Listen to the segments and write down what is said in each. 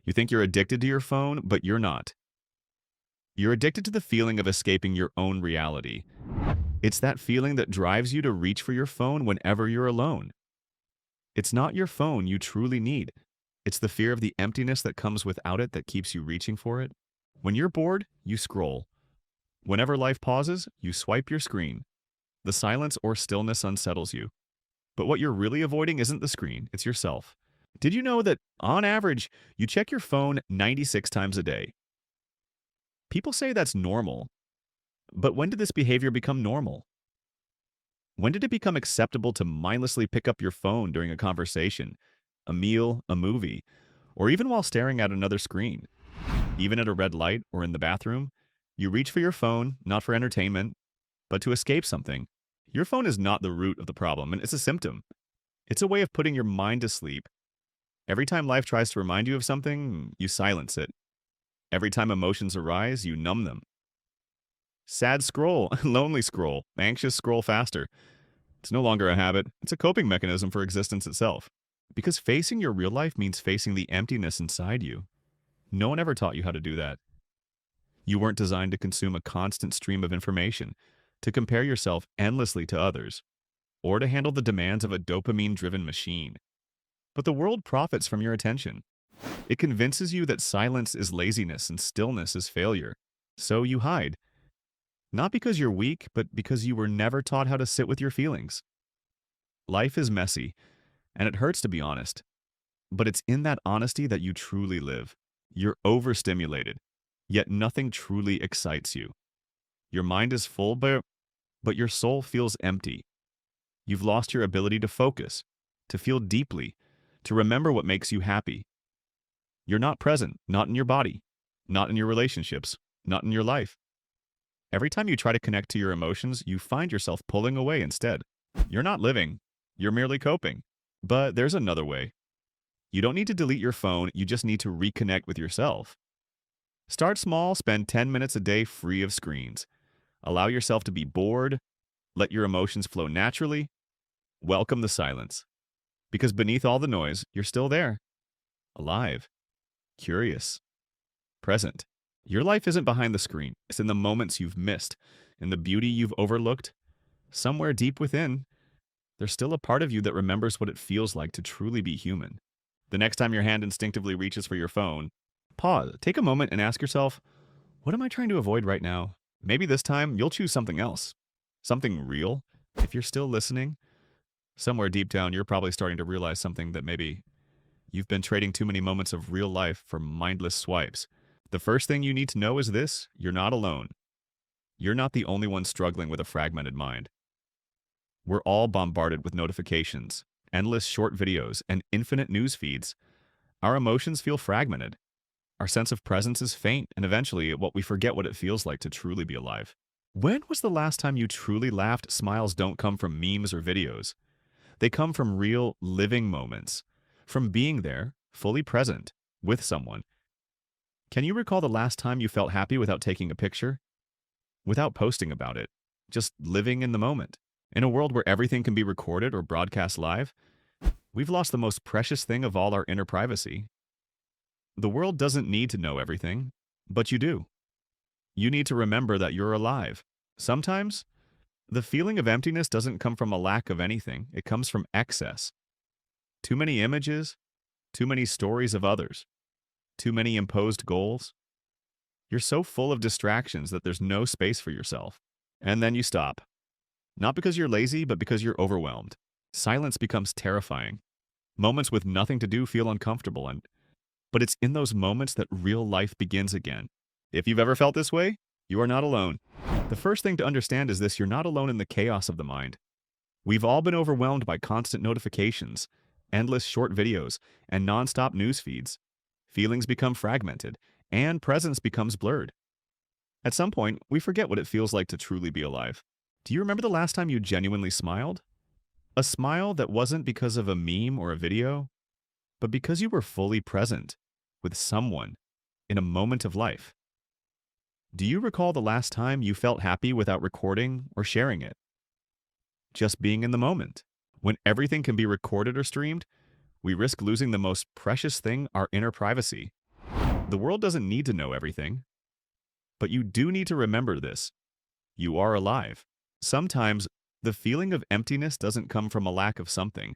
You think you're addicted to your phone, but you're not. You're addicted to the feeling of escaping your own reality. It's that feeling that drives you to reach for your phone whenever you're alone. It's not your phone you truly need. It's the fear of the emptiness that comes without it that keeps you reaching for it. When you're bored, you scroll. Whenever life pauses, you swipe your screen. The silence or stillness unsettles you. But what you're really avoiding isn't the screen, it's yourself. Did you know that, on average, you check your phone 96 times a day? People say that's normal. But when did this behavior become normal? When did it become acceptable to mindlessly pick up your phone during a conversation, a meal, a movie, or even while staring at another screen? Even at a red light or in the bathroom, you reach for your phone, not for entertainment, but to escape something. Your phone is not the root of the problem, and it's a symptom. It's a way of putting your mind to sleep. Every time life tries to remind you of something, you silence it. Every time emotions arise, you numb them. Sad scroll, lonely scroll, anxious scroll faster. It's no longer a habit, it's a coping mechanism for existence itself. Because facing your real life means facing the emptiness inside you. No one ever taught you how to do that. You weren't designed to consume a constant stream of information, to compare yourself endlessly to others, or to handle the demands of a dopamine-driven machine. But the world profits from your attention. It convinces you that silence is laziness and stillness is failure. So you hide. Not because you're weak, but because you were never taught how to sit with your feelings. Life is messy, and it hurts to be honest. But it's in that honesty that you truly live. You're overstimulated, yet nothing truly excites you. Your mind is full, but your soul feels empty. You've lost your ability to focus, to feel deeply, to remember what makes you happy. You're not present, not in your body, not in your relationships, not in your life. Every time you try to connect to your emotions, you find yourself pulling away instead. You're not living, you're merely coping. But there's another way. You don't need to delete your phone, you just need to reconnect with yourself. Start small, spend 10 minutes a day free of screens. Allow yourself to be bored, let your emotions flow naturally, welcome the silence. Because beneath all the noise, you're still there. Alive, curious, present. Your life isn't behind the screen, it's in the moments you've missed, in the beauty you've overlooked. Somewhere deep within, there's still a part of you that remembers what it feels like to truly be human. The next time your hand instinctively reaches for your phone, pause, take a moment and ask yourself, what am I trying to avoid right now? Maybe this time you'll choose something else, something real. If you're still listening, somewhere deep down you're probably starting to realize something, that maybe you've been trading too many moments of real life for mindless swipes. The first thing you need to know is this: you're not alone. You're not the only one struggling with a fragmented mind. We're all bombarded with notifications, endless short videos, and infinite news feeds. Our emotions feel fragmented. Our sense of presence is faint, and eventually, we forget what it feels like to truly be alive. When was the last time you truly laughed? Smiles don't come from memes or videos. They come from real, living moments, from being there, fully present, with someone. Can you recall the last time you felt happy without taking a picture? Without posting about it? Just living in the moment? In a world where everything can be recorded or broadcast live, we've lost the most precious thing of all, our inner privacy. The world doesn't need to know everything, but you do. You need to remember that you're alive. Sometimes, the feeling of emptiness doesn't come from a lack of anything, it comes from excess. Too many images, too many stories of others, too many imposed goals. You're so full of distractions that there's no space for yourself. And then you stop. Not because you're lazy, but because you're overwhelmed. Silence becomes terrifying. Moments with nothing to do feel uncomfortable, but it's in those moments that real life begins again. If you've ever felt this way, you are not alone. The first thing to understand is this: you're not alone in the chaos of the mind. We've all been overwhelmed by constant notifications, endless short videos, and nonstop news feeds. Feelings become fragmented, and presence becomes blurred. At some point, we forget what it feels like to truly be alive. Do you remember the last time you genuinely smiled? A smile that wasn't because of a meme or a video, but because you were fully present with someone in a moment of life. Do you recall the last time you felt happy without recording or sharing it? Just being in the moment. When everything can be recorded or streamed, we risk losing the most precious thing: our inner privacy. The world doesn't need to know everything, but you do need to remember this. You are alive. Sometimes the feeling of emptiness doesn't come from a lack of something,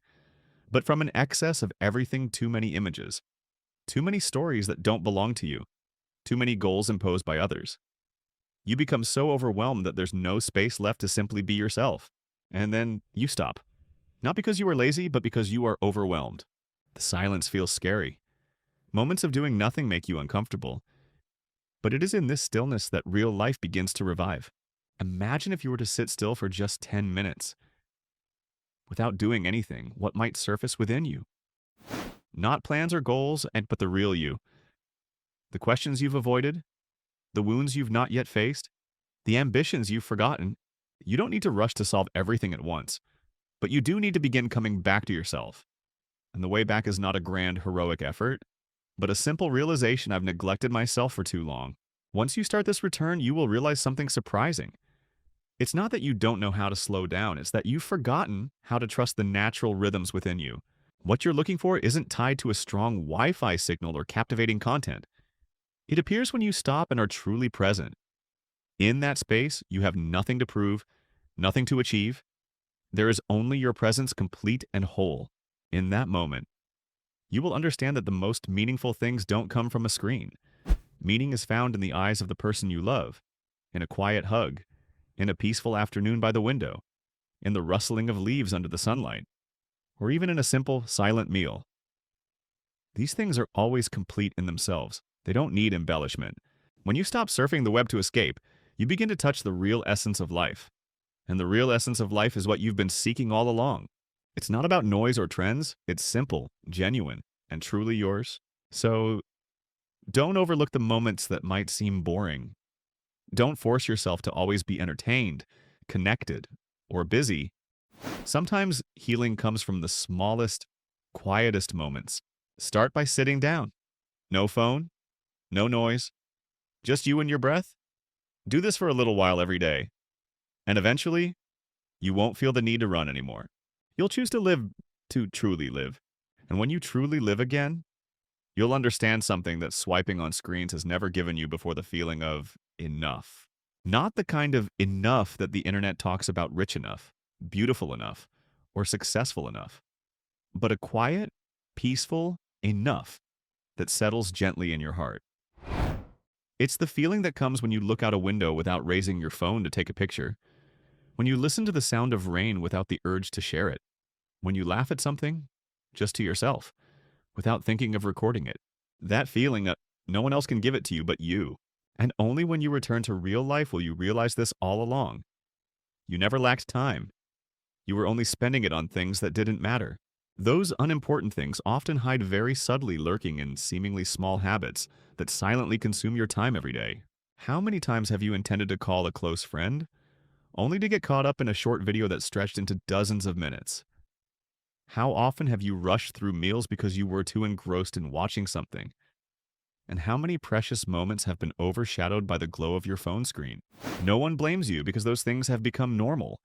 but from an excess of everything, too many images, too many stories that don't belong to you, too many goals imposed by others. You become so overwhelmed that there's no space left to simply be yourself. And then you stop. Not because you are lazy, but because you are overwhelmed. The silence feels scary. Moments of doing nothing make you uncomfortable. But it is in this stillness that real life begins to revive. Imagine if you were to sit still for just 10 minutes. Without doing anything, what might surface within you? Not plans or goals, but the real you. The questions you've avoided, the wounds you've not yet faced, the ambitions you've forgotten. You don't need to rush to solve everything at once, but you do need to begin coming back to yourself. And the way back is not a grand, heroic effort, but a simple realization: I've neglected myself for too long. Once you start this return, you will realize something surprising. It's not that you don't know how to slow down, it's that you've forgotten how to trust the natural rhythms within you. What you're looking for isn't tied to a strong Wi-Fi signal or captivating content. It appears when you stop and are truly present. In that space, you have nothing to prove, nothing to achieve. There is only your presence, complete and whole. In that moment, you will understand that the most meaningful things don't come from a screen. Meaning is found in the eyes of the person you love, in a quiet hug, in a peaceful afternoon by the window, in the rustling of leaves under the sunlight, or even in a simple, silent meal. These things are always complete in themselves. They don't need embellishment. When you stop surfing the web to escape, you begin to touch the real essence of life. And the real essence of life is what you've been seeking all along. It's not about noise or trends. It's simple, genuine, and truly yours. So don't overlook the moments that might seem boring. Don't force yourself to always be entertained, connected, or busy. Sometimes healing comes from the smallest, quietest moments. Start by sitting down. No phone, no noise, just you and your breath. Do this for a little while every day. And eventually, you won't feel the need to run anymore. You'll choose to live to truly live. And when you truly live again, you'll understand something that swiping on screens has never given you before: the feeling of enough. Not the kind of enough that the internet talks about: rich enough, beautiful enough, or successful enough, but a quiet, peaceful enough that settles gently in your heart. It's the feeling that comes when you look out a window without raising your phone to take a picture, when you listen to the sound of rain without the urge to share it, when you laugh at something just to yourself without thinking of recording it. That feeling that no one else can give it to you but you. And only when you return to real life will you realize this all along. You never lacked time. You were only spending it on things that didn't matter. Those unimportant things often hide very subtly, lurking in seemingly small habits that silently consume your time every day. How many times have you intended to call a close friend, only to get caught up in a short video that stretched into dozens of minutes? How often have you rushed through meals because you were too engrossed in watching something? And how many precious moments have been overshadowed by the glow of your phone screen? No one blames you because those things have become normal.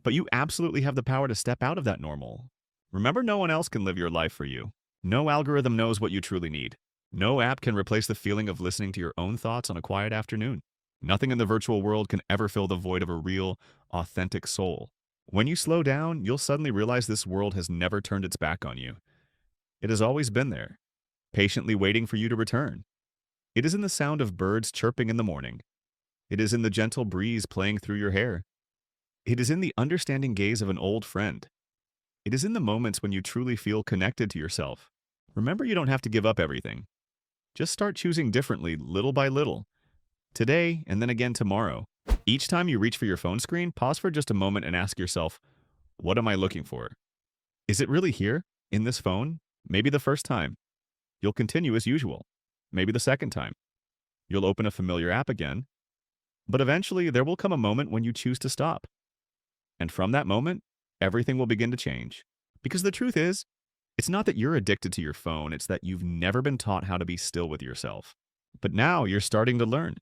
But you absolutely have the power to step out of that normal. Remember, no one else can live your life for you. No algorithm knows what you truly need. No app can replace the feeling of listening to your own thoughts on a quiet afternoon. Nothing in the virtual world can ever fill the void of a real, authentic soul. When you slow down, you'll suddenly realize this world has never turned its back on you. It has always been there, patiently waiting for you to return. It is in the sound of birds chirping in the morning. It is in the gentle breeze playing through your hair. It is in the understanding gaze of an old friend. It is in the moments when you truly feel connected to yourself. Remember, you don't have to give up everything. Just start choosing differently, little by little. Today, and then again tomorrow. Each time you reach for your phone screen, pause for just a moment and ask yourself, what am I looking for? Is it really here, in this phone? Maybe the first time. You'll continue as usual. Maybe the second time. You'll open a familiar app again. But eventually, there will come a moment when you choose to stop. And from that moment, everything will begin to change. Because the truth is, it's not that you're addicted to your phone, it's that you've never been taught how to be still with yourself. But now you're starting to learn.